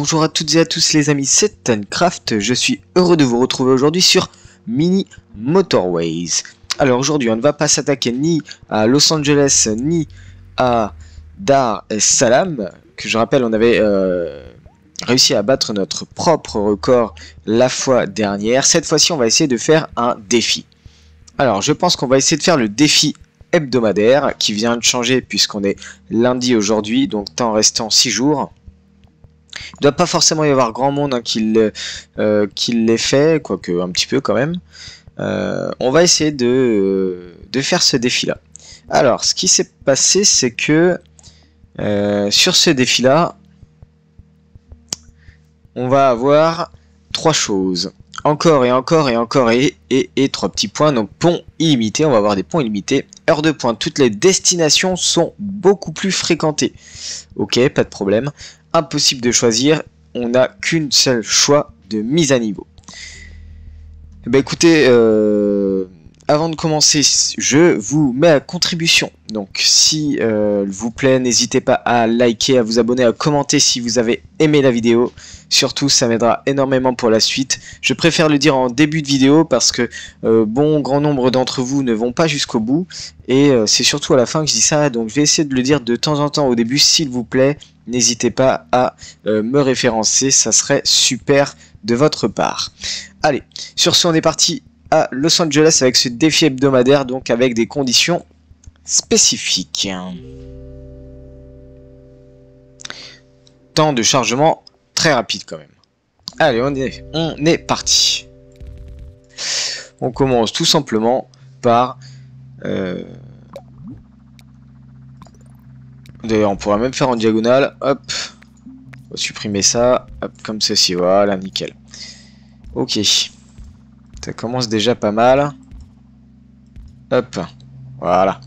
Bonjour à toutes et à tous les amis, c'est Tuncraft, je suis heureux de vous retrouver aujourd'hui sur Mini Motorways. Alors aujourd'hui on ne va pas s'attaquer ni à Los Angeles ni à Dar es Salaam, que je rappelle on avait réussi à battre notre propre record la fois dernière. Cette fois-ci on va essayer de faire un défi. Alors je pense qu'on va essayer de faire le défi hebdomadaire qui vient de changer puisqu'on est lundi aujourd'hui, donc temps restant 6 jours. Il ne doit pas forcément y avoir grand monde qui l'ait fait, quoique un petit peu quand même. On va essayer de faire ce défi-là. Alors, ce qui s'est passé, c'est que sur ce défi-là, on va avoir 3 choses. Encore et encore et encore et 3 petits points. Donc, pont illimité, on va avoir des ponts illimités. Heure de pointe, toutes les destinations sont beaucoup plus fréquentées. Ok, pas de problème. Impossible de choisir, on n'a qu'une seule choix de mise à niveau. Bah écoutez, avant de commencer, je vous mets à contribution. Donc si vous plaît, n'hésitez pas à liker, à vous abonner, à commenter si vous avez aimé la vidéo. Surtout, ça m'aidera énormément pour la suite. Je préfère le dire en début de vidéo parce que grand nombre d'entre vous ne vont pas jusqu'au bout. Et c'est surtout à la fin que je dis ça. Donc je vais essayer de le dire de temps en temps au début, s'il vous plaît. N'hésitez pas à me référencer, ça serait super de votre part. Allez, sur ce on est parti à Los Angeles avec ce défi hebdomadaire, donc avec des conditions spécifiques. Temps de chargement très rapide quand même. Allez, on est parti. On commence tout simplement par... D'ailleurs, on pourra même faire en diagonale. Hop. On va supprimer ça. Hop, comme ceci. Voilà, nickel. Ok. Ça commence déjà pas mal. Hop. Voilà.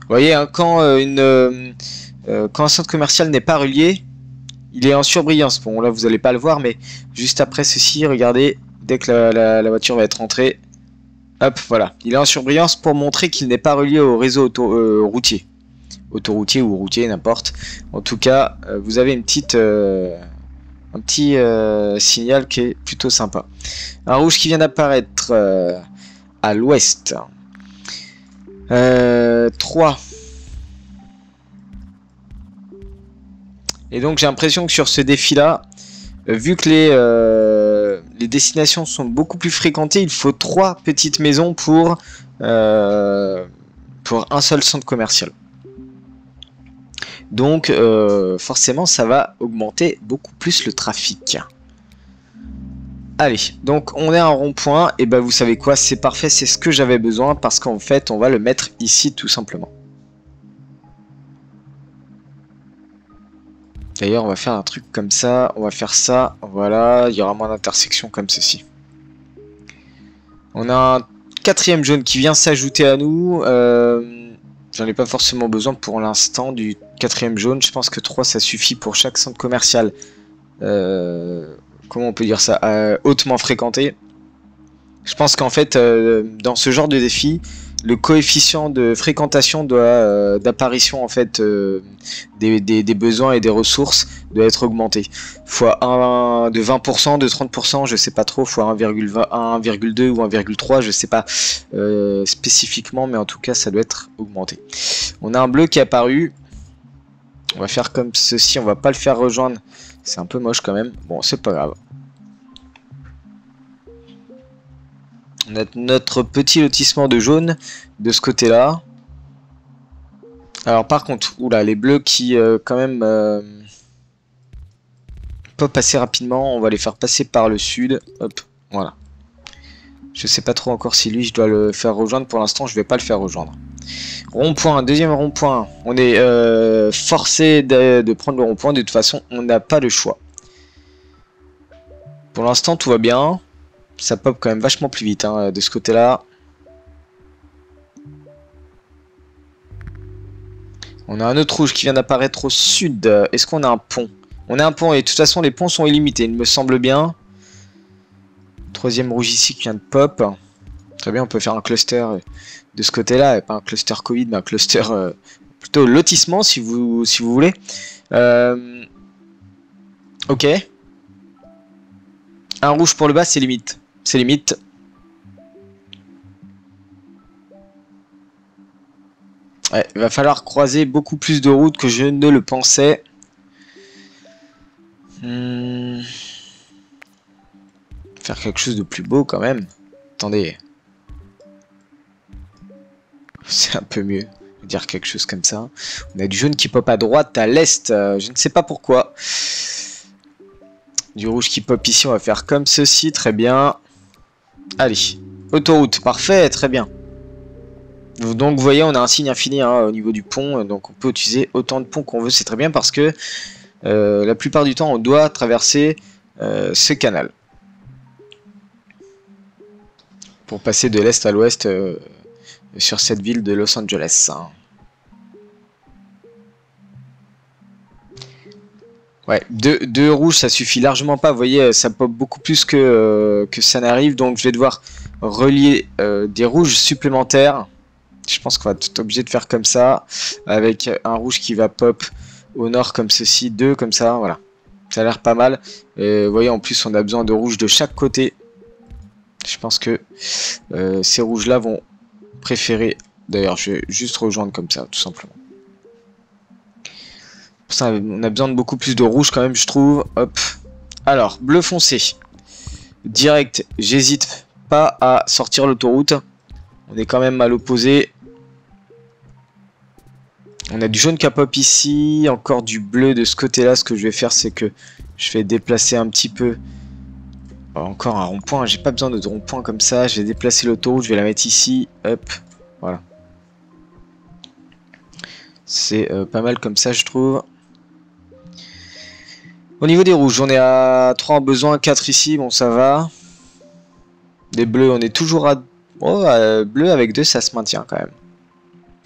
Vous voyez, hein, quand un centre commercial n'est pas relié, il est en surbrillance. Bon, là, vous n'allez pas le voir, mais juste après ceci, regardez, dès que la voiture va être rentrée, hop, voilà. Il est en surbrillance pour montrer qu'il n'est pas relié au réseau routier. Autoroutier ou routier, n'importe. En tout cas, vous avez un petit signal qui est plutôt sympa. Un rouge qui vient d'apparaître à l'ouest. 3. Et donc j'ai l'impression que sur ce défi-là, vu que les destinations sont beaucoup plus fréquentées, il faut 3 petites maisons pour un seul centre commercial. Donc forcément ça va augmenter beaucoup plus le trafic. Allez, donc on est à un rond-point, et ben vous savez quoi, c'est parfait, c'est ce que j'avais besoin, parce qu'en fait on va le mettre ici tout simplement. D'ailleurs on va faire un truc comme ça, on va faire ça, voilà, il y aura moins d'intersections comme ceci. On a un 4e jaune qui vient s'ajouter à nous. J'en ai pas forcément besoin pour l'instant du 4e jaune. Je pense que 3 ça suffit pour chaque centre commercial. Comment on peut dire ça, hautement fréquenté. Je pense qu'en fait, dans ce genre de défi, le coefficient de fréquentation d'apparition en fait des besoins et des ressources doit être augmenté. Fois 1 de 20%, de 30%, je sais pas trop, fois 1,2 ou 1,3, je sais pas spécifiquement, mais en tout cas ça doit être augmenté. On a un bleu qui est apparu. On va faire comme ceci, on va pas le faire rejoindre. C'est un peu moche quand même. Bon, c'est pas grave. On a notre petit lotissement de jaune de ce côté-là. Alors par contre, oula, les bleus qui quand même peuvent passer rapidement, on va les faire passer par le sud. Hop, voilà. Je sais pas trop encore si lui je dois le faire rejoindre. Pour l'instant, je vais pas le faire rejoindre. Rond-point, deuxième rond-point. On est forcé de prendre le rond-point. De toute façon, on n'a pas le choix. Pour l'instant, tout va bien. Ça pop quand même vachement plus vite hein, de ce côté-là. On a un autre rouge qui vient d'apparaître au sud. Est-ce qu'on a un pont? On a un pont et de toute façon, les ponts sont illimités, il me semble bien. 3e rouge ici qui vient de pop. Très bien, on peut faire un cluster de ce côté-là, et pas un cluster Covid, mais un cluster plutôt lotissement si vous voulez. Ok, Un rouge pour le bas, c'est limite. C'est limite. Ouais, il va falloir croiser beaucoup plus de routes que je ne le pensais. Faire quelque chose de plus beau quand même. Attendez. C'est un peu mieux. Dire quelque chose comme ça. On a du jaune qui pop à droite, à l'est. Je ne sais pas pourquoi. Du rouge qui pop ici. On va faire comme ceci. Très bien. Allez. Autoroute. Parfait. Très bien. Donc vous voyez, on a un signe infini hein, au niveau du pont, donc on peut utiliser autant de ponts qu'on veut, c'est très bien parce que la plupart du temps on doit traverser ce canal. Pour passer de l'est à l'ouest sur cette ville de Los Angeles. Hein. Ouais, deux rouges ça suffit largement pas, vous voyez, ça pop beaucoup plus que ça n'arrive, donc je vais devoir relier des rouges supplémentaires. Je pense qu'on va être obligé de faire comme ça, avec un rouge qui va pop au nord comme ceci, deux comme ça, voilà. Ça a l'air pas mal. Vous voyez, en plus, on a besoin de rouges de chaque côté. Je pense que ces rouges-là vont préférer... D'ailleurs, je vais juste rejoindre comme ça, tout simplement. Pour ça, on a besoin de beaucoup plus de rouge quand même, je trouve. Hop. Alors, bleu foncé. Direct, j'hésite pas à sortir l'autoroute. On est quand même à l'opposé. On a du jaune qui pop ici, encore du bleu de ce côté-là. Ce que je vais faire, c'est que je vais déplacer un petit peu. Encore un rond-point, j'ai pas besoin de rond-point comme ça. Je vais déplacer l'autoroute, je vais la mettre ici. Hop, voilà. C'est pas mal comme ça, je trouve. Au niveau des rouges, on est à 3 en besoin, 4 ici, bon ça va. Des bleus, on est toujours à... Oh, bleu avec 2, ça se maintient quand même.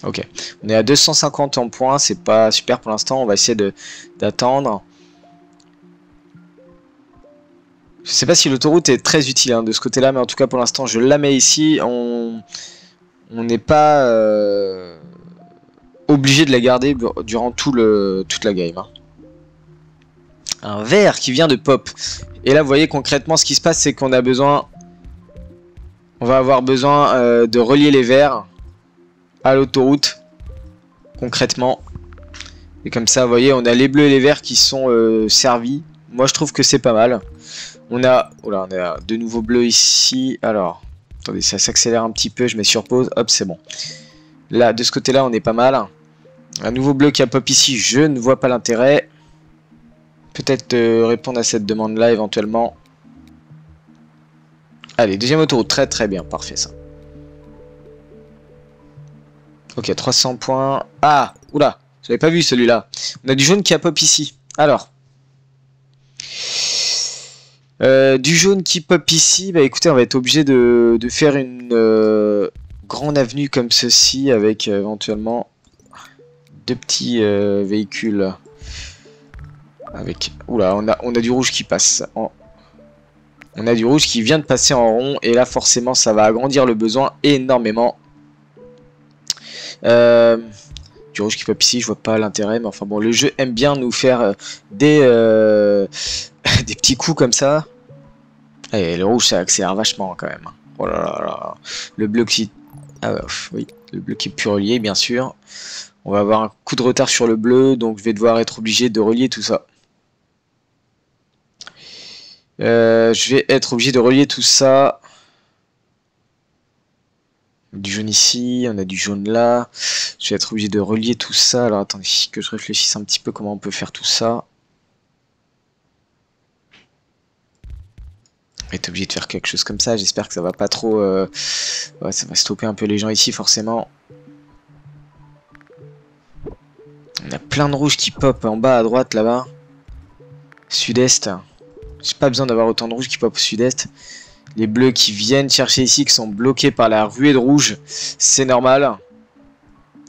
Ok, on est à 250 en points, c'est pas super pour l'instant, on va essayer d'attendre. Je sais pas si l'autoroute est très utile hein, de ce côté-là, mais en tout cas pour l'instant je la mets ici. On n'est pas obligé de la garder durant toute la game. Hein. Un vert qui vient de pop. Et là vous voyez concrètement ce qui se passe, c'est qu'on a besoin... On va avoir besoin de relier les verts à l'autoroute, concrètement. Et comme ça, vous voyez, on a les bleus et les verts qui sont servis. Moi, je trouve que c'est pas mal. On a de nouveaux bleus ici. Alors, attendez, ça s'accélère un petit peu. Je mets sur pause. Hop, c'est bon. Là, de ce côté-là, on est pas mal. Un nouveau bleu qui a pop ici. Je ne vois pas l'intérêt. Peut-être répondre à cette demande-là éventuellement. Allez, deuxième autoroute. Très très bien. Parfait, ça. Ok, 300 points. Ah, oula, j'avais pas vu celui-là. On a du jaune qui a pop ici. Alors. Du jaune qui pop ici. Bah écoutez, on va être obligé de faire une grande avenue comme ceci. Avec éventuellement 2 petits véhicules. Avec... Oula, on a du rouge qui passe. On a du rouge qui vient de passer en rond. Et là, forcément, ça va agrandir le besoin énormément. Du rouge qui pop ici, je vois pas l'intérêt, mais enfin bon, le jeu aime bien nous faire des petits coups comme ça. Et le rouge ça accélère vachement quand même. Oh là là là. Le bleu qui... Ah oui, le bleu qui est plus relié bien sûr. On va avoir un coup de retard sur le bleu, donc je vais devoir être obligé de relier tout ça. Je vais être obligé de relier tout ça. Du jaune ici, on a du jaune là. Je vais être obligé de relier tout ça. Alors attendez, que je réfléchisse un petit peu comment on peut faire tout ça. On va être obligé de faire quelque chose comme ça. J'espère que ça va pas trop... Ouais, ça va stopper un peu les gens ici forcément. On a plein de rouges qui pop en bas à droite là-bas. Sud-est. J'ai pas besoin d'avoir autant de rouges qui pop au sud-est. Les bleus qui viennent chercher ici, qui sont bloqués par la ruée de rouge, c'est normal.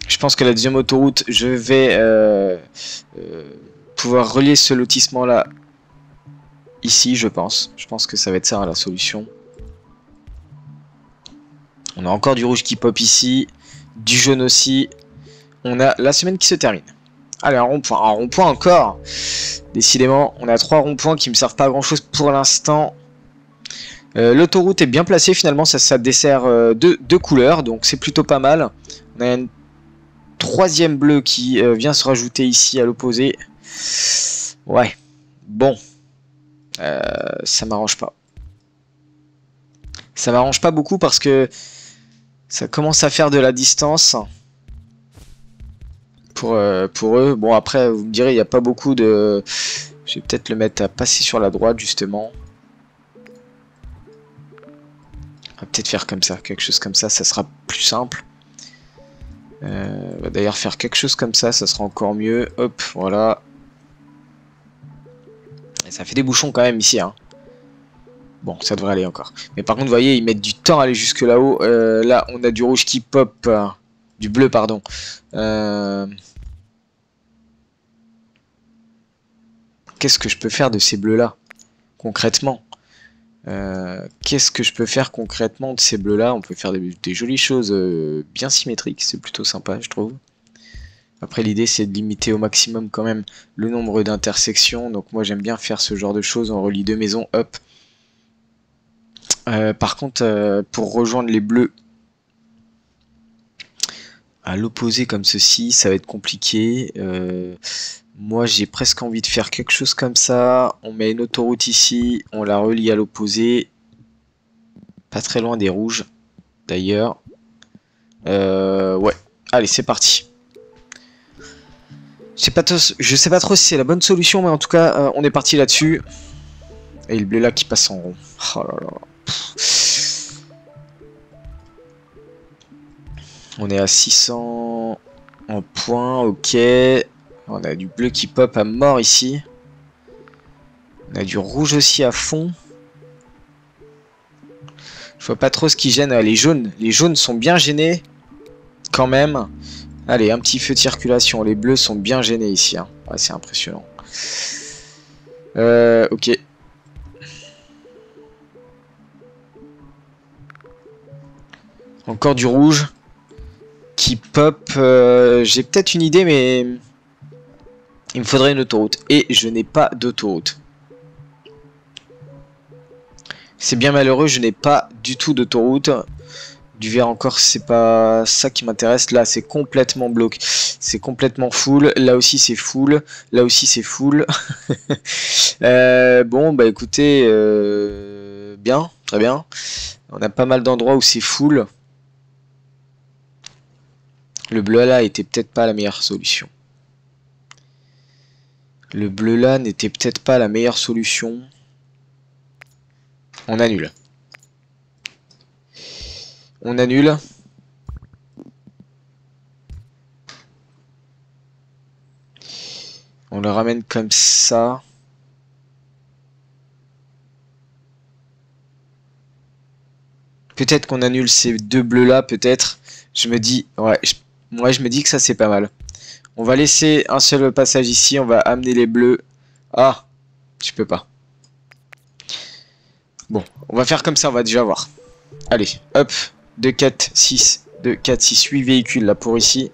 Je pense que la deuxième autoroute, je vais pouvoir relier ce lotissement-là ici, je pense. Je pense que ça va être ça la solution. On a encore du rouge qui pop ici, du jaune aussi. On a la semaine qui se termine. Allez, un rond-point encore. Décidément, on a 3 ronds-points qui me servent pas à grand-chose pour l'instant. L'autoroute est bien placée finalement, ça dessert deux couleurs, donc c'est plutôt pas mal. On a une troisième bleue qui vient se rajouter ici à l'opposé. Ouais, bon, ça m'arrange pas. Ça m'arrange pas beaucoup parce que ça commence à faire de la distance pour eux. Bon après, vous me direz, il n'y a pas beaucoup de... Je vais peut-être le mettre à passer sur la droite justement. On va peut-être faire comme ça, quelque chose comme ça sera plus simple. On va d'ailleurs faire quelque chose comme ça sera encore mieux. Hop, voilà. Et ça fait des bouchons quand même ici, hein. Bon, ça devrait aller encore. Mais par contre, vous voyez, ils mettent du temps à aller jusque là-haut. Là, on a du rouge qui pop. Du bleu, pardon. Qu'est-ce que je peux faire de ces bleus-là, concrètement? Qu'est-ce que je peux faire concrètement de ces bleus-là? On peut faire des jolies choses bien symétriques. C'est plutôt sympa, je trouve. Après, l'idée, c'est de limiter au maximum quand même le nombre d'intersections. Donc moi, j'aime bien faire ce genre de choses. On relie deux maisons, hop. Par contre, pour rejoindre les bleus à l'opposé comme ceci, ça va être compliqué. Moi, j'ai presque envie de faire quelque chose comme ça. On met une autoroute ici, on la relie à l'opposé. Pas très loin des rouges, d'ailleurs. Ouais, allez, c'est parti. Je sais pas trop si c'est la bonne solution, mais en tout cas, on est parti là-dessus. Et le bleu là qui passe en rond. Oh là là. On est à 600 en points, ok. On a du bleu qui pop à mort ici. On a du rouge aussi à fond. Je vois pas trop ce qui gêne. Les jaunes sont bien gênés. Quand même. Allez, un petit feu de circulation. Les bleus sont bien gênés ici, hein. Ouais, c'est impressionnant. Ok. Encore du rouge qui pop. J'ai peut-être une idée, mais il me faudrait une autoroute. Et je n'ai pas d'autoroute. C'est bien malheureux, je n'ai pas du tout d'autoroute. Du vert encore, c'est pas ça qui m'intéresse. Là, c'est complètement bloqué. C'est complètement full. Là aussi, c'est full. Là aussi, c'est full. Bon, bah écoutez, bien, très bien. On a pas mal d'endroits où c'est full. Le bleu là était peut-être pas la meilleure solution. Le bleu là n'était peut-être pas la meilleure solution. On annule. On annule. On le ramène comme ça. Peut-être qu'on annule ces deux bleus là, peut-être. Je me dis, ouais, moi je me dis que ça c'est pas mal. On va laisser un seul passage ici, on va amener les bleus. Ah, je peux pas. Bon, on va faire comme ça, on va déjà voir. Allez, hop, 2, 4, 6, 2, 4, 6, 8 véhicules là pour ici.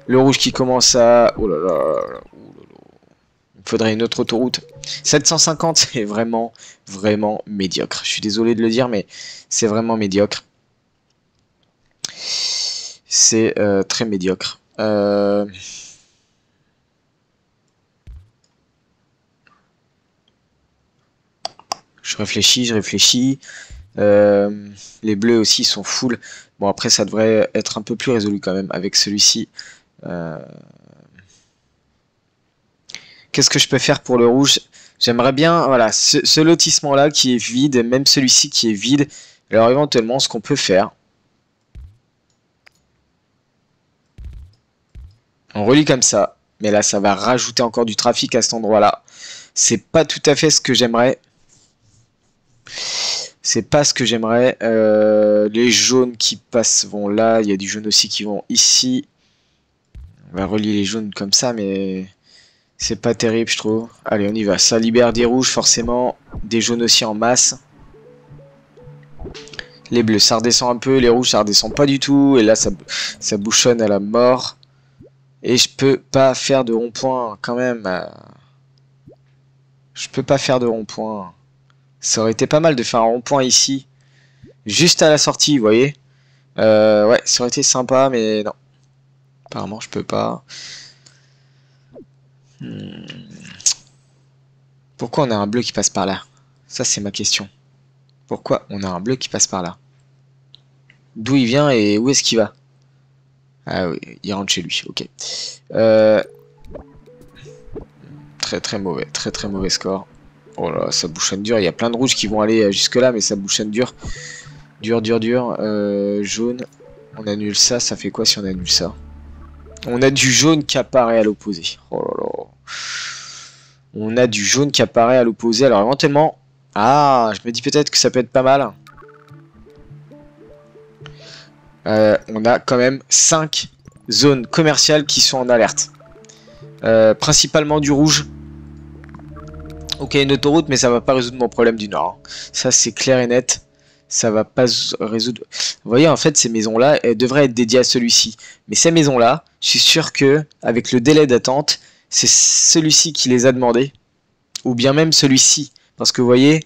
Le rouge qui commence à... Oh là là, il me faudrait une autre autoroute. 750, c'est vraiment, vraiment médiocre. Je suis désolé de le dire, mais c'est vraiment médiocre. C'est très médiocre. Je réfléchis. Les bleus aussi sont full. Bon, après, ça devrait être un peu plus résolu quand même avec celui-ci. Qu'est-ce que je peux faire pour le rouge? J'aimerais bien, voilà, ce lotissement-là qui est vide, même celui-ci qui est vide. Alors, éventuellement, ce qu'on peut faire... On relie comme ça. Mais là, ça va rajouter encore du trafic à cet endroit-là. C'est pas tout à fait ce que j'aimerais. C'est pas ce que j'aimerais. Les jaunes qui passent vont là. Il y a du jaune aussi qui vont ici. On va relier les jaunes comme ça, mais c'est pas terrible, je trouve. Allez, on y va. Ça libère des rouges, forcément. Des jaunes aussi en masse. Les bleus, ça redescend un peu. Les rouges, ça redescend pas du tout. Et là, ça bouchonne à la mort. Et je peux pas faire de rond-point, quand même. Je peux pas faire de rond-point. Ça aurait été pas mal de faire un rond-point ici. Juste à la sortie, vous voyez. Ouais, ça aurait été sympa, mais non. Apparemment, je peux pas. Pourquoi on a un bleu qui passe par là? Ça, c'est ma question. Pourquoi on a un bleu qui passe par là? D'où il vient et où est-ce qu'il va? Ah oui, il rentre chez lui, ok. Très mauvais score. Oh là, ça bouchonne dur. Il y a plein de rouges qui vont aller jusque là, mais ça bouchonne dur. Dur. Jaune. On annule ça. Ça fait quoi si on annule ça? On a du jaune qui apparaît à l'opposé. Oh là là. On a du jaune qui apparaît à l'opposé. Alors éventuellement... Ah, je me dis peut-être que ça peut être pas mal. On a quand même 5 zones commerciales qui sont en alerte. Principalement du rouge. Ok, une autoroute, mais ça va pas résoudre mon problème du nord. Ça, c'est clair et net. Ça va pas résoudre... Vous voyez, en fait, ces maisons-là, elles devraient être dédiées à celui-ci. Mais ces maisons-là, je suis sûr que avec le délai d'attente, c'est celui-ci qui les a demandées. Ou bien même celui-ci. Parce que vous voyez,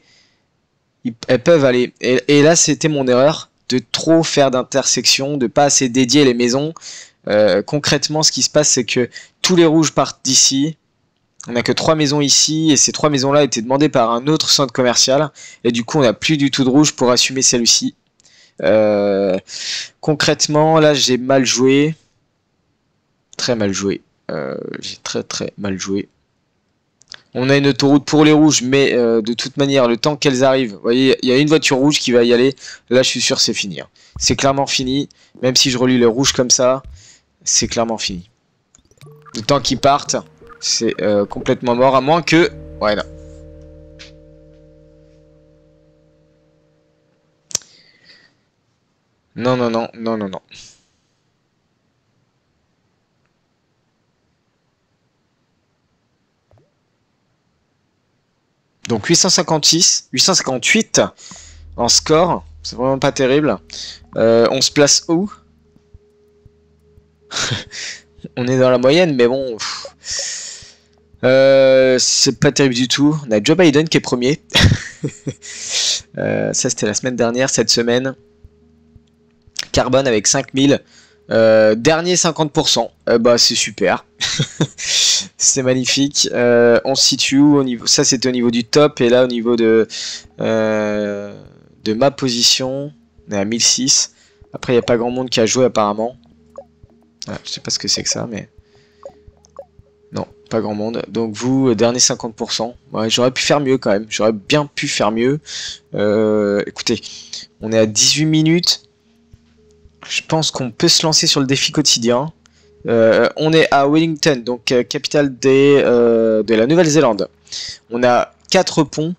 elles peuvent aller... Et là, c'était mon erreur de trop faire d'intersection, de pas assez dédier les maisons. Concrètement, ce qui se passe, c'est que tous les rouges partent d'ici. On n'a que 3 maisons ici, et ces 3 maisons-là étaient demandées par un autre centre commercial. Et du coup, on n'a plus du tout de rouge pour assumer celle-ci. Concrètement, là, j'ai mal joué. Très mal joué. J'ai très mal joué. On a une autoroute pour les rouges, mais de toute manière, le temps qu'elles arrivent, vous voyez, il y a une voiture rouge qui va y aller. Là, je suis sûr, c'est fini. C'est clairement fini. Même si je relis le rouge comme ça, c'est clairement fini. Le temps qu'ils partent, c'est complètement mort, à moins que... Ouais, non. Non. Donc 858 en score, c'est vraiment pas terrible. On se place où? On est dans la moyenne, mais bon... c'est pas terrible du tout. On a Joe Biden qui est premier. Ça c'était la semaine dernière, cette semaine. Carbone avec 5000. Dernier 50%. Bah c'est super. C'est magnifique. On se situe où au niveau... Ça c'était au niveau du top. Et là au niveau de ma position, on est à 1006. Après il n'y a pas grand monde qui a joué apparemment. Ah, je sais pas ce que c'est que ça, mais... Non, pas grand monde. Donc vous, dernier 50%. Ouais, j'aurais pu faire mieux quand même. J'aurais bien pu faire mieux. Écoutez, on est à 18 minutes. Je pense qu'on peut se lancer sur le défi quotidien. On est à Wellington, donc capitale de la Nouvelle-Zélande. On a 4 ponts.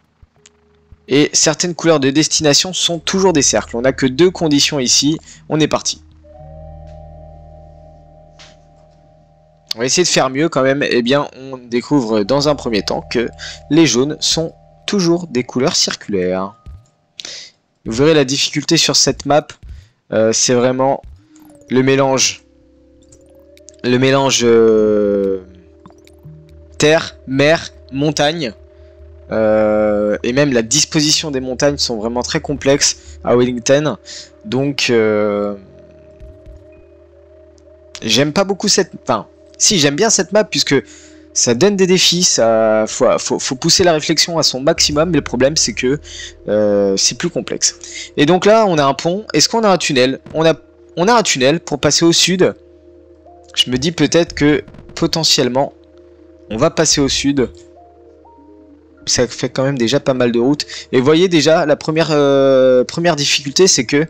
Et certaines couleurs de destination sont toujours des cercles. On n'a que 2 conditions ici. On est parti. On va essayer de faire mieux quand même. Eh bien, on découvre dans un premier temps que les jaunes sont toujours des couleurs circulaires. Vous verrez la difficulté sur cette map. C'est vraiment le mélange. Terre, mer, montagne. Et même la disposition des montagnes sont vraiment très complexes à Wellington. Donc, j'aime pas beaucoup cette... Enfin, si, j'aime bien cette map puisque ça donne des défis, faut pousser la réflexion à son maximum, mais le problème c'est que c'est plus complexe. Et donc là, on a un pont. Est-ce qu'on a un tunnel? On a un tunnel pour passer au sud. Je me dis peut-être que potentiellement, on va passer au sud. Ça fait quand même déjà pas mal de routes. Et vous voyez déjà, la première difficulté, c'est que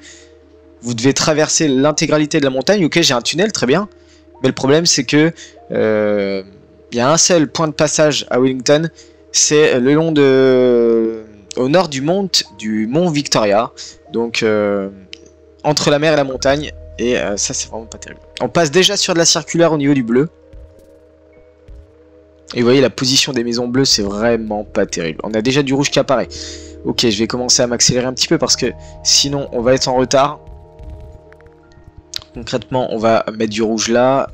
vous devez traverser l'intégralité de la montagne. Ok, j'ai un tunnel, très bien. Mais le problème, c'est que il y a un seul point de passage à Wellington. C'est le long au nord du mont Victoria. Donc, entre la mer et la montagne. Et ça, c'est vraiment pas terrible. On passe déjà sur de la circulaire au niveau du bleu. Et vous voyez, la position des maisons bleues, c'est vraiment pas terrible. On a déjà du rouge qui apparaît. Ok, je vais commencer à m'accélérer un petit peu parce que sinon, on va être en retard. Concrètement, on va mettre du rouge là.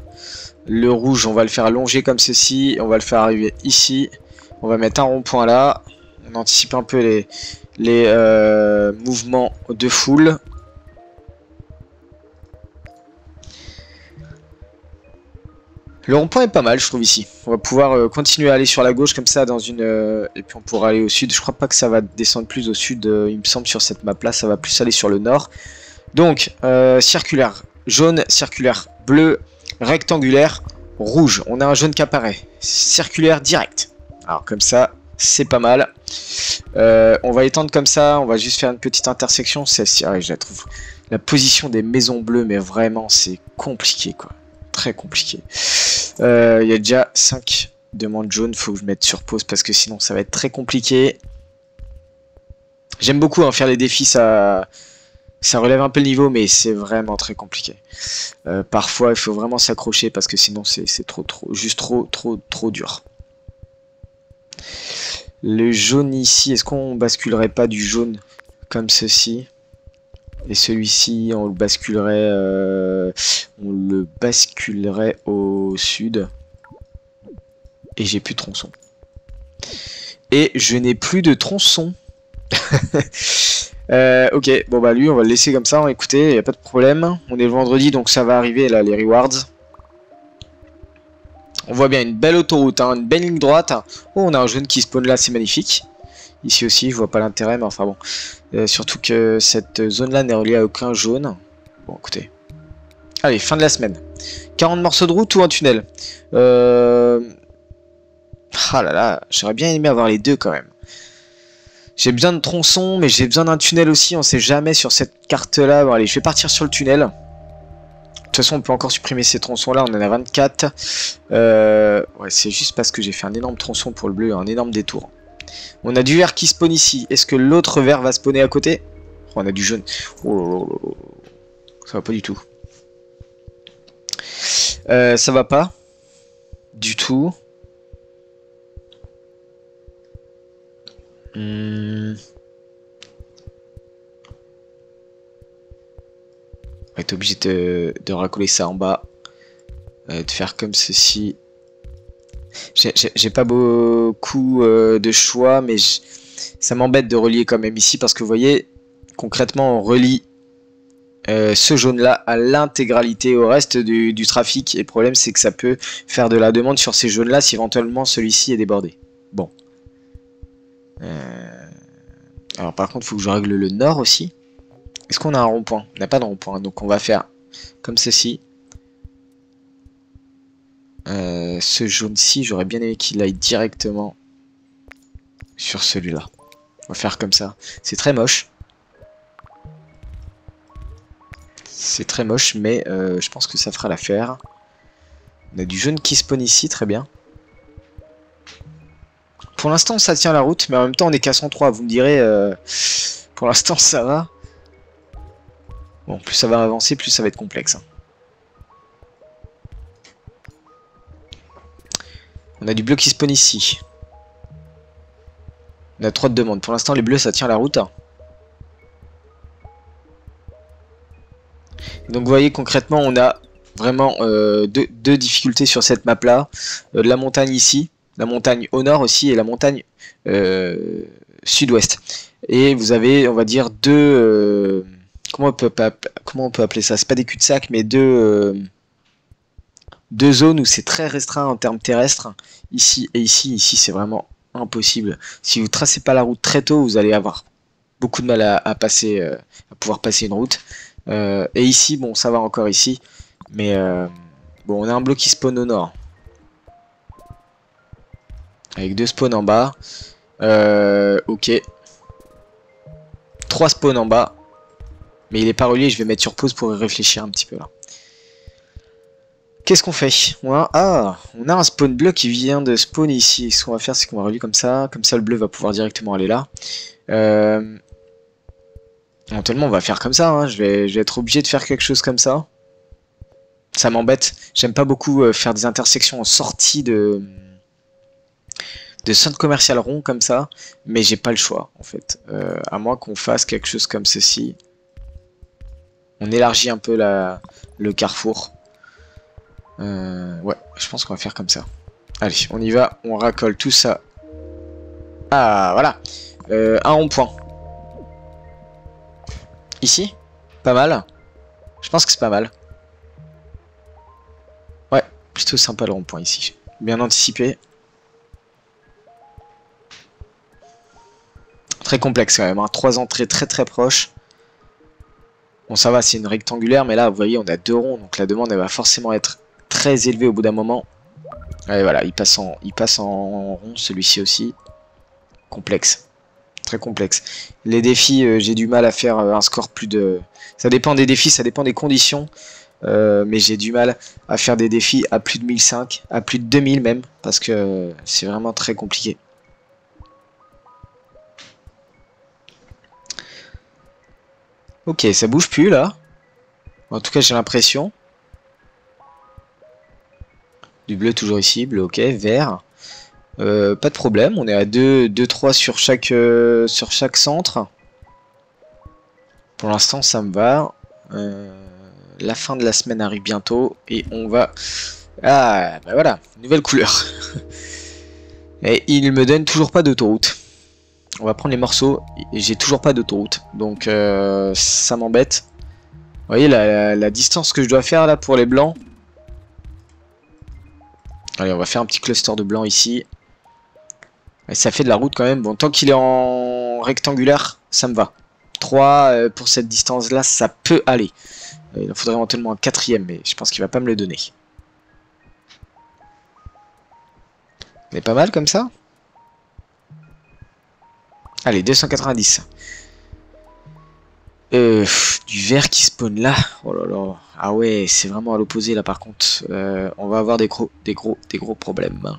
Le rouge, on va le faire allonger comme ceci. On va le faire arriver ici. On va mettre un rond-point là. On anticipe un peu les mouvements de foule. Le rond-point est pas mal, je trouve, ici. On va pouvoir continuer à aller sur la gauche comme ça dans une... et puis on pourra aller au sud. Je crois pas que ça va descendre plus au sud, il me semble, sur cette map-là. Ça va plus aller sur le nord. Donc, circulaire, jaune, circulaire, bleu, rectangulaire, rouge. On a un jaune qui apparaît. Circulaire direct. Alors comme ça, c'est pas mal. On va étendre comme ça. On va juste faire une petite intersection. Ouais, je la trouve. La position des maisons bleues, mais vraiment, c'est compliqué, quoi. Très compliqué. Il y a déjà 5 demandes jaunes. Faut que je mette sur pause parce que sinon, ça va être très compliqué. J'aime beaucoup hein, faire les défis. Ça relève un peu le niveau, mais c'est vraiment très compliqué. Parfois, il faut vraiment s'accrocher parce que sinon, c'est juste trop dur. Le jaune ici, est-ce qu'on basculerait pas du jaune comme ceci? Et celui-ci, on le basculerait au sud. Et j'ai plus de tronçon. Et je n'ai plus de tronçon. Ok, bon bah lui on va le laisser comme ça, hein. Écoutez, il n'y a pas de problème. On est le vendredi donc ça va arriver là, les rewards. On voit bien une belle autoroute, hein, une belle ligne droite. Oh, on a un jaune qui spawn là, c'est magnifique. Ici aussi, je vois pas l'intérêt, mais enfin bon. Surtout que cette zone là n'est reliée à aucun jaune. Bon, écoutez. Allez, fin de la semaine. 40 morceaux de route ou un tunnel? Ah là là, j'aurais bien aimé avoir les deux quand même. J'ai besoin de tronçons, mais j'ai besoin d'un tunnel aussi. On sait jamais sur cette carte-là. Bon, allez, je vais partir sur le tunnel. De toute façon, on peut encore supprimer ces tronçons-là. On en a 24. Ouais, c'est juste parce que j'ai fait un énorme tronçon pour le bleu, un énorme détour. On a du vert qui spawn ici. Est-ce que l'autre vert va spawner à côté? Oh, on a du jaune. Oh, ça va pas du tout. Ça va pas. Du tout. On va être obligé de recoller ça en bas. De faire comme ceci. J'ai pas beaucoup de choix, mais ça m'embête de relier quand même ici parce que vous voyez, concrètement, on relie ce jaune-là à l'intégralité au reste du trafic. Et le problème, c'est que ça peut faire de la demande sur ces jaunes-là si éventuellement celui-ci est débordé. Bon. Alors par contre, il faut que je règle le nord aussi. Est-ce qu'on a un rond-point? On n'a pas de rond-point, donc on va faire comme ceci. Ce jaune-ci, j'aurais bien aimé qu'il aille directement sur celui-là. On va faire comme ça. C'est très moche. C'est très moche, mais je pense que ça fera l'affaire. On a du jaune qui spawn ici, très bien. Pour l'instant, ça tient la route, mais en même temps, on est qu'à 103. Vous me direz, pour l'instant, ça va. Bon, plus ça va avancer, plus ça va être complexe. Hein. On a du bleu qui spawn ici. On a 3 de demandes. Pour l'instant, les bleus, ça tient la route. Donc, vous voyez, concrètement, on a vraiment deux difficultés sur cette map-là. La montagne ici, la montagne au nord aussi, et la montagne sud-ouest. Et vous avez, on va dire, deux... comment on peut appeler ça? C'est pas des cul-de-sac, mais deux zones où c'est très restreint en termes terrestres. Ici et ici. Ici, c'est vraiment impossible. Si vous tracez pas la route très tôt, vous allez avoir beaucoup de mal à passer, à pouvoir passer une route. Et ici, bon, ça va encore ici. Mais bon, on a un bloc qui spawn au nord. Avec 2 spawns en bas. Ok. 3 spawns en bas. Mais il est pas relié, je vais mettre sur pause pour y réfléchir un petit peu là. Qu'est-ce qu'on fait? On a un spawn bleu qui vient de spawn ici. Ce qu'on va faire, c'est qu'on va relier comme ça. Comme ça, le bleu va pouvoir directement aller là. Éventuellement, on va faire comme ça. Hein. Je vais être obligé de faire quelque chose comme ça. Ça m'embête. J'aime pas beaucoup faire des intersections en sortie de centre commercial rond comme ça. Mais j'ai pas le choix, en fait. À moins qu'on fasse quelque chose comme ceci. On élargit un peu le carrefour. Ouais, je pense qu'on va faire comme ça. Allez, on y va. On racole tout ça Ah, voilà. Un rond-point. Ici. Pas mal. Je pense que c'est pas mal. Ouais, plutôt sympa le rond-point ici. Bien anticipé. Très complexe quand même, hein. 3 entrées très proches. Bon, ça va, c'est une rectangulaire, mais là, vous voyez, on a 2 ronds, donc la demande, elle va forcément être très élevée au bout d'un moment. Et voilà, il passe en rond, celui-ci aussi. Complexe. Très complexe. Les défis, j'ai du mal à faire un score plus de... Ça dépend des défis, ça dépend des conditions. Mais j'ai du mal à faire des défis à plus de 1005, à plus de 2000 même, parce que c'est vraiment très compliqué. Ok, ça bouge plus là. En tout cas, j'ai l'impression. Du bleu toujours ici, bleu ok, vert. Pas de problème, on est à 2-3 sur chaque centre. Pour l'instant, ça me va. La fin de la semaine arrive bientôt et on va... Ah, bah voilà, nouvelle couleur. Et il me donne toujours pas d'autoroute. On va prendre les morceaux et j'ai toujours pas d'autoroute. Donc ça m'embête. Vous voyez la distance que je dois faire là pour les blancs. Allez, on va faire un petit cluster de blanc ici. Et ça fait de la route quand même. Bon, tant qu'il est en rectangulaire, ça me va. 3 pour cette distance là, ça peut aller. Il en faudrait éventuellement un 4ème, mais je pense qu'il va pas me le donner. Mais pas mal comme ça. Allez, 290. Du vert qui spawn là. Oh là là. Ah ouais, c'est vraiment à l'opposé là par contre. On va avoir des gros problèmes.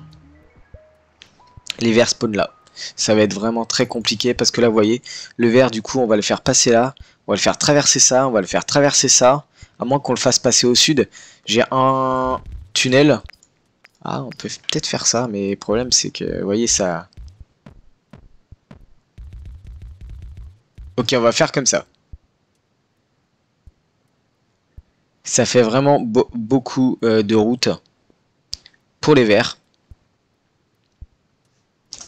Les verts spawn là. Ça va être vraiment très compliqué parce que là, vous voyez, le vert du coup, on va le faire passer là. On va le faire traverser ça. On va le faire traverser ça. À moins qu'on le fasse passer au sud. J'ai un tunnel. Ah, on peut peut-être faire ça, mais le problème c'est que, vous voyez, ça... Ok, on va faire comme ça. Ça fait vraiment beaucoup de routes pour les verts.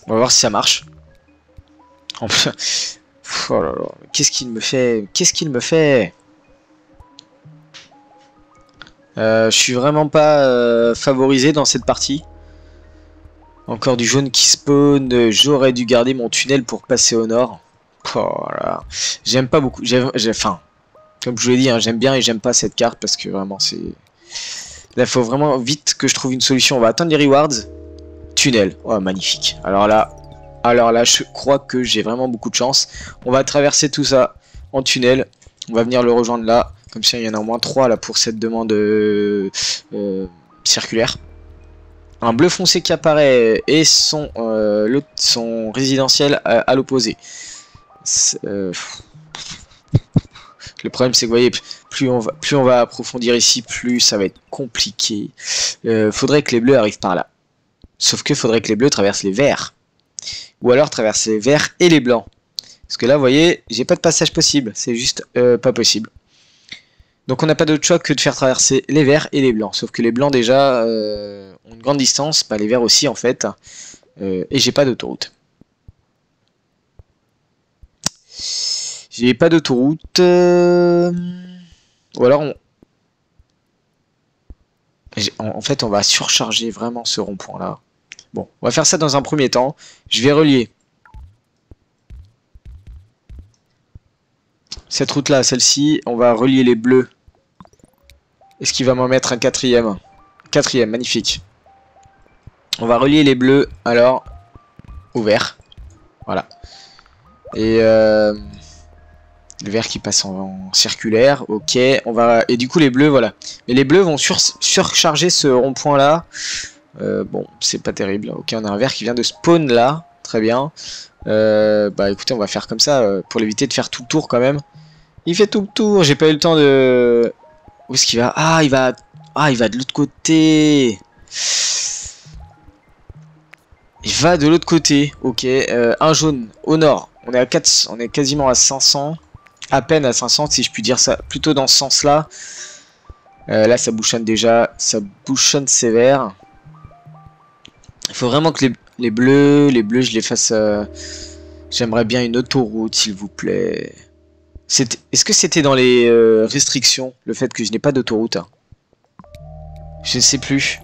On va voir si ça marche. Oh là là, qu'est-ce qu'il me fait? Qu'est-ce qu'il me fait? Je suis vraiment pas favorisé dans cette partie. Encore du jaune qui spawn. J'aurais dû garder mon tunnel pour passer au nord. Oh là. J'aime pas beaucoup. Enfin, comme je vous l'ai dit, hein, j'aime bien et j'aime pas cette carte parce que vraiment c'est... Là, il faut vraiment vite que je trouve une solution. On va atteindre les rewards. Tunnel. Oh, magnifique. Alors là, je crois que j'ai vraiment beaucoup de chance. On va traverser tout ça en tunnel. On va venir le rejoindre là. Comme ça, il y en a au moins 3 là pour cette demande circulaire. Un bleu foncé qui apparaît et son résidentiel à l'opposé. Le problème c'est que vous voyez, plus on va approfondir ici, plus ça va être compliqué. Faudrait que les bleus arrivent par là. Sauf que faudrait que les bleus traversent les verts. Ou alors traverser les verts et les blancs. Parce que là, vous voyez, j'ai pas de passage possible. C'est juste pas possible. Donc on n'a pas d'autre choix que de faire traverser les verts et les blancs. Sauf que les blancs déjà ont une grande distance. Pas les verts aussi en fait. Et j'ai pas d'autoroute. J'ai pas d'autoroute. Ou alors en fait on va surcharger vraiment ce rond-point là. Bon, on va faire ça dans un premier temps. Je vais relier cette route là à celle-ci. On va relier les bleus. Est-ce qu'il va m'en mettre un 4ème? 4ème, magnifique. On va relier les bleus alors au vert. Voilà. Et le vert qui passe en circulaire. Ok. On va... Et du coup les bleus, voilà. Mais les bleus vont surcharger ce rond-point là. Bon, c'est pas terrible. Ok, on a un vert qui vient de spawn là. Très bien. Bah écoutez, on va faire comme ça pour l'éviter de faire tout le tour quand même. Il fait tout le tour. J'ai pas eu le temps de... Où est-ce qu'il va? Ah, il va de l'autre côté. Il va de l'autre côté. Ok. Un jaune au nord. On est à 4... On est quasiment à 500. À peine à 500 si je puis dire ça. Plutôt dans ce sens-là. Là, ça bouchonne déjà. Ça bouchonne sévère. Il faut vraiment que Les bleus, je les fasse... J'aimerais bien une autoroute, s'il vous plaît. Est-ce que c'était dans les restrictions, le fait que je n'ai pas d'autoroute, hein? Je ne sais plus.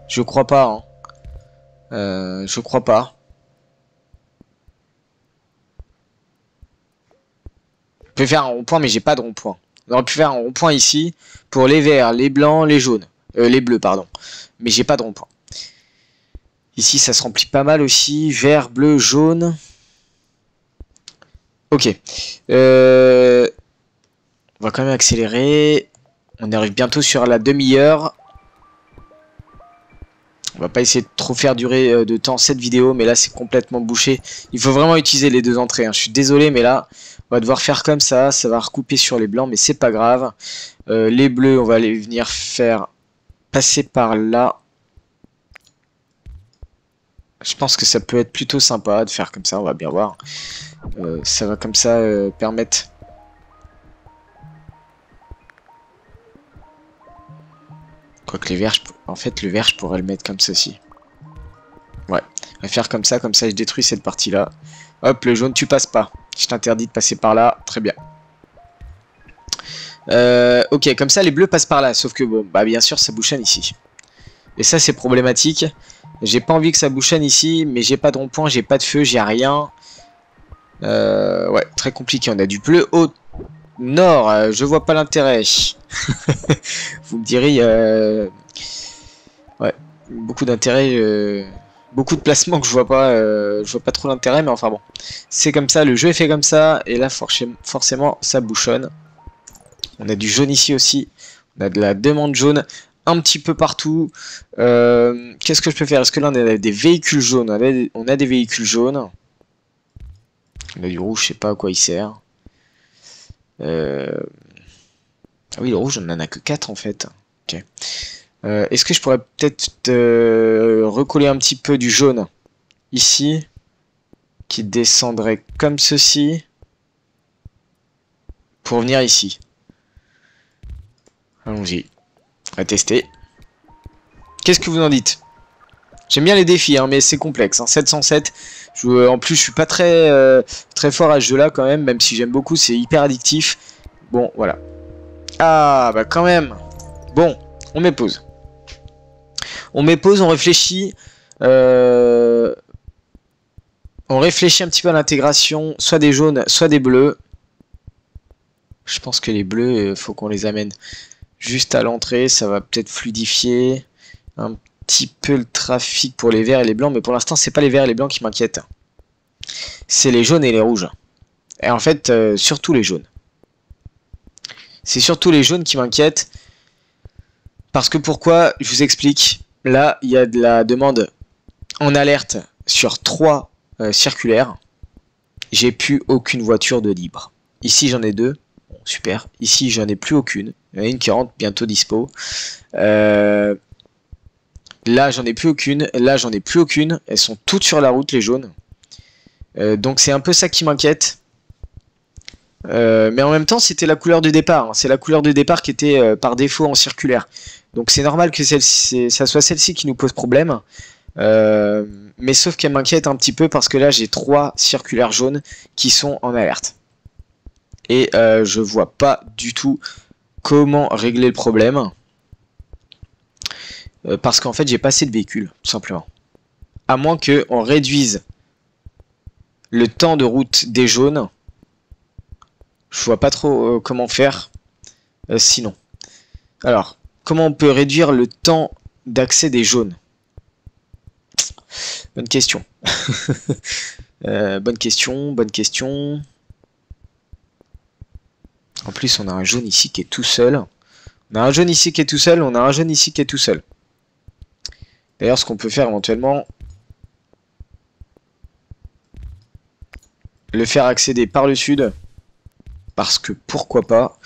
Je crois pas, hein. Je crois pas. Je peux faire un rond-point, mais j'ai pas de rond-point. On aurait pu faire un rond-point ici pour les verts, les blancs, les jaunes. Les bleus, pardon. Mais j'ai pas de rond-point. Ici, ça se remplit pas mal aussi. Vert, bleu, jaune. Ok. On va quand même accélérer. On arrive bientôt sur la demi-heure. On va pas essayer de trop faire durer de temps cette vidéo, mais là c'est complètement bouché. Il faut vraiment utiliser les deux entrées, hein. Je suis désolé, mais là on va devoir faire comme ça. Ça va recouper sur les blancs, mais c'est pas grave. Les bleus, on va les venir faire passer par là. Je pense que ça peut être plutôt sympa de faire comme ça, on va bien voir. Ça va comme ça permettre... Quoique les verts, en fait le vert je pourrais le mettre comme ceci. Ouais, on va faire comme ça je détruis cette partie-là. Hop, le jaune, tu passes pas. Je t'interdis de passer par là, très bien. Ok, comme ça les bleus passent par là, sauf que bon, bah bien sûr ça bouchonne ici. Et ça c'est problématique. J'ai pas envie que ça bouchonne ici, mais j'ai pas de rond-point, j'ai pas de feu, j'ai rien. Ouais, très compliqué. On a du bleu au nord, je vois pas l'intérêt. Vous me direz, ouais, beaucoup d'intérêt, beaucoup de placements que je vois pas trop l'intérêt, mais enfin bon, c'est comme ça, le jeu est fait comme ça, et là forcément ça bouchonne. On a du jaune ici aussi, on a de la demande jaune un petit peu partout. Qu'est-ce que je peux faire? Est-ce que là on a des véhicules jaunes? On a des véhicules jaunes. On a du rouge, je sais pas à quoi il sert. Ah oui, le rouge, on n'en a que 4 en fait. Ok. Est-ce que je pourrais peut-être recoller un petit peu du jaune ici, qui descendrait comme ceci, pour venir ici. Allons-y. On va tester. Qu'est-ce que vous en dites? J'aime bien les défis, hein, mais c'est complexe. Hein. 707. En plus, je suis pas très fort à ce jeu-là quand même si j'aime beaucoup, c'est hyper addictif. Bon, voilà. Ah, bah quand même. Bon, on met pause. On met pause, on réfléchit. On réfléchit un petit peu à l'intégration, soit des jaunes, soit des bleus. Je pense que les bleus, faut qu'on les amène juste à l'entrée. Ça va peut-être fluidifier un petit peu le trafic pour les verts et les blancs. Mais pour l'instant, c'est pas les verts et les blancs qui m'inquiètent. C'est les jaunes et les rouges. Et en fait, surtout les jaunes. C'est surtout les jaunes qui m'inquiètent. Parce que pourquoi? Je vous explique. Là, il y a de la demande en alerte sur 3 circulaires. J'ai plus aucune voiture de libre. Ici, j'en ai 2. Bon, super. Ici, j'en ai plus aucune. Il y en a une qui rentre bientôt dispo. Là, j'en ai plus aucune. Là, j'en ai plus aucune. Elles sont toutes sur la route, les jaunes. Donc, c'est un peu ça qui m'inquiète. Mais en même temps, c'était la couleur du départ. Hein. C'est la couleur du départ qui était par défaut en circulaire. Donc c'est normal que ça soit celle-ci qui nous pose problème. Mais sauf qu'elle m'inquiète un petit peu parce que là, j'ai 3 circulaires jaunes qui sont en alerte. Et je vois pas du tout comment régler le problème. Parce qu'en fait, j'ai pas assez de véhicules, tout simplement. À moins qu'on réduise le temps de route des jaunes. Je vois pas trop comment faire sinon. Alors, comment on peut réduire le temps d'accès des jaunes? Bonne question. Bonne question, bonne question. En plus, on a un jaune ici qui est tout seul. On a un jaune ici qui est tout seul, on a un jaune ici qui est tout seul. D'ailleurs, ce qu'on peut faire éventuellement, le faire accéder par le sud. Parce que pourquoi pas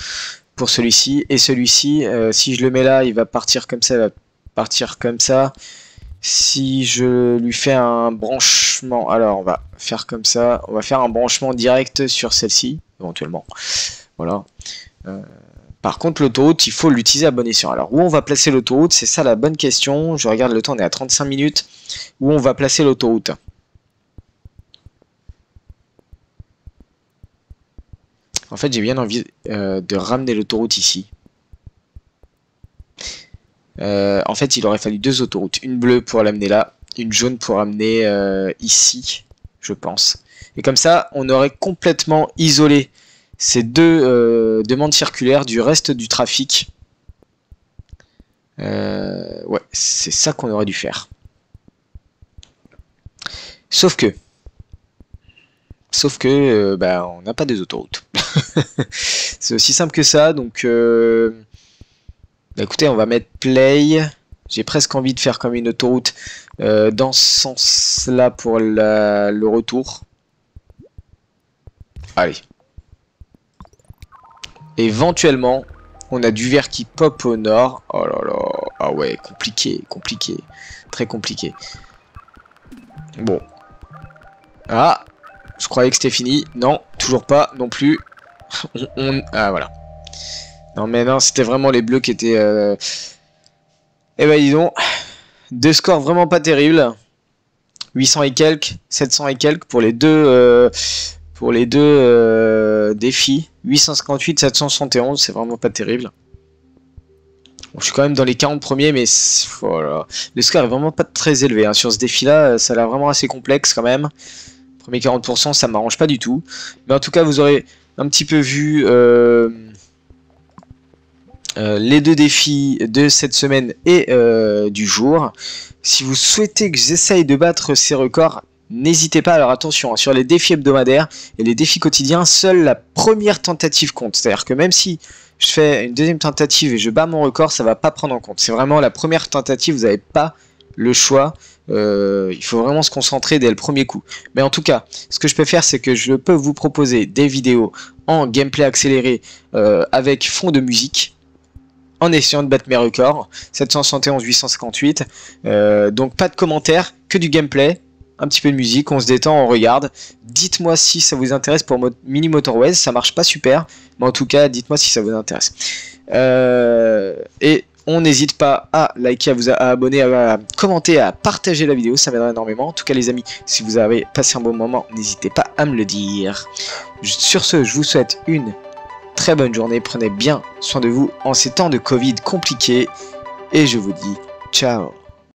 pour celui-ci. Et celui-ci, si je le mets là, il va partir comme ça, il va partir comme ça. Si je lui fais un branchement, alors on va faire comme ça. On va faire un branchement direct sur celle-ci, éventuellement. Voilà. Par contre, l'autoroute, il faut l'utiliser à bon escient. Alors, où on va placer l'autoroute? C'est ça la bonne question. Je regarde le temps, on est à 35 minutes. Où on va placer l'autoroute? En fait, j'ai bien envie de ramener l'autoroute ici. En fait, il aurait fallu 2 autoroutes. Une bleue pour l'amener là, une jaune pour l'amener ici, je pense. Et comme ça, on aurait complètement isolé ces 2 demandes circulaires du reste du trafic. Ouais, c'est ça qu'on aurait dû faire. Sauf que bah, on n'a pas des autoroutes. C'est aussi simple que ça, donc bah, écoutez, on va mettre play. J'ai presque envie de faire comme une autoroute dans ce sens-là pour le retour. Allez. Éventuellement, on a du vert qui pop au nord. Oh là là. Ah ouais, compliqué, compliqué. Très compliqué. Bon. Ah, je croyais que c'était fini. Non, toujours pas, non plus. Ah, voilà. Non, mais non, c'était vraiment les bleus qui étaient... Eh ben, dis donc. 2 scores vraiment pas terribles. 800 et quelques, 700 et quelques pour les deux... défis. 858, 771, c'est vraiment pas terrible. Bon, je suis quand même dans les 40 premiers, mais voilà. Le score est vraiment pas très élevé. Hein. Sur ce défi-là, ça a l'air vraiment assez complexe quand même. Premier 40%, ça m'arrange pas du tout. Mais en tout cas, vous aurez un petit peu vu les 2 défis de cette semaine et du jour. Si vous souhaitez que j'essaye de battre ces records, n'hésitez pas. Alors attention, hein, sur les défis hebdomadaires et les défis quotidiens, seule la première tentative compte. C'est-à-dire que même si je fais une deuxième tentative et je bats mon record, ça va pas prendre en compte. C'est vraiment la première tentative, vous n'avez pas le choix. Il faut vraiment se concentrer dès le premier coup. Mais en tout cas, ce que je peux faire, c'est que je peux vous proposer des vidéos en gameplay accéléré avec fond de musique, en essayant de battre mes records. 771, 858. Donc pas de commentaires, que du gameplay. Un petit peu de musique, on se détend, on regarde. Dites-moi si ça vous intéresse pour Mini Motorways, ça marche pas super, mais en tout cas, dites-moi si ça vous intéresse. Et on n'hésite pas à liker, à abonner, à commenter, à partager la vidéo, ça m'aiderait énormément. En tout cas, les amis, si vous avez passé un bon moment, n'hésitez pas à me le dire. Sur ce, je vous souhaite une très bonne journée, prenez bien soin de vous en ces temps de Covid compliqués, et je vous dis ciao.